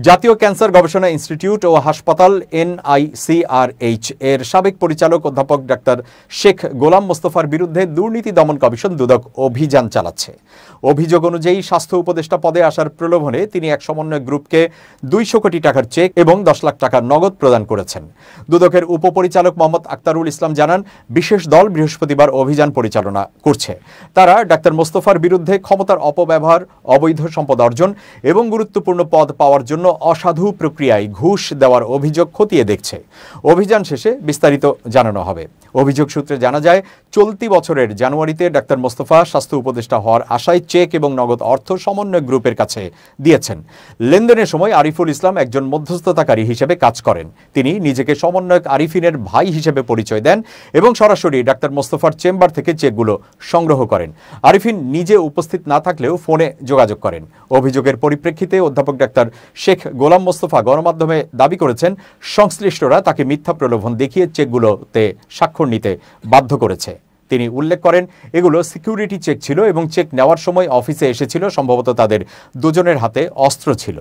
জাতীয় ক্যান্সার গবেষণা ইনস্টিটিউট ও হাসপাতাল NICRH এর সাবেক পরিচালক অধ্যাপক ডাক্তার শেখ গোলাম মোস্তফার বিরুদ্ধে দুর্নীতি দমন কমিশন দুদক অভিযান চালাচ্ছে। অভিযোগ অনুযায়ী স্বাস্থ্য উপদেষ্টা পদে আসার প্রলোভনে তিনি এক সমন্বয় গ্রুপকে 200 কোটি টাকার চেক এবং 10 লাখ টাকা নগদ প্রদান করেছেন। দুদকের উপপরিচালক মোহাম্মদ আক্তারুল ইসলাম জানান, বিশেষ দল বৃহস্পতিবার অভিযান পরিচালনা করছে। তারা ডাক্তার মোস্তফার বিরুদ্ধে ক্ষমতার অপব্যবহার, অবৈধ সম্পদ অর্জন এবং গুরুত্বপূর্ণ পদ পাওয়ার জন্য অসাধু প্রক্রিয়ায় ঘুষ দেওয়ার অভিযোগ খতিয়ে দেখছে। অভিযান শেষে বিস্তারিত জানানো হবে। অভিযোগ সূত্রে জানা যায়, চলতি বছরের জানুয়ারিতে ডাক্তার মোস্তফা স্বাস্থ্য উপদেষ্টা হওয়ার আশায় চেক এবং নগদ অর্থ সমন্বয় গ্রুপের কাছে দিয়েছেন। লেনদেনের সময় আরিফুল ইসলাম একজন মধ্যস্থতাকারী হিসেবে কাজ করেন। তিনি নিজেকে সমন্বয়ক আরিফিনের ভাই হিসেবে পরিচয় দেন এবং সরাসরি ডাক্তার মোস্তফার চেম্বার থেকে চেকগুলো সংগ্রহ করেন। আরিফিন নিজে উপস্থিত না থাকলেও ফোনে যোগাযোগ করেন। অভিযোগের পরিপ্রেক্ষিতে অধ্যাপক ডাক্তার শেখ গোলাম মোস্তফা গণমাধ্যমে দাবি করেছেন, সংশ্লিষ্টরা তাকে মিথ্যা প্রলোভন দেখিয়ে চেকগুলোতে স্বাক্ষর নিতে বাধ্য করেছে। তিনি উল্লেখ করেন, এগুলো সিকিউরিটি চেক ছিল এবং চেক নেওয়ার সময় অফিসে এসেছিল। সম্ভবত তাদের দুজনের হাতে অস্ত্র ছিল।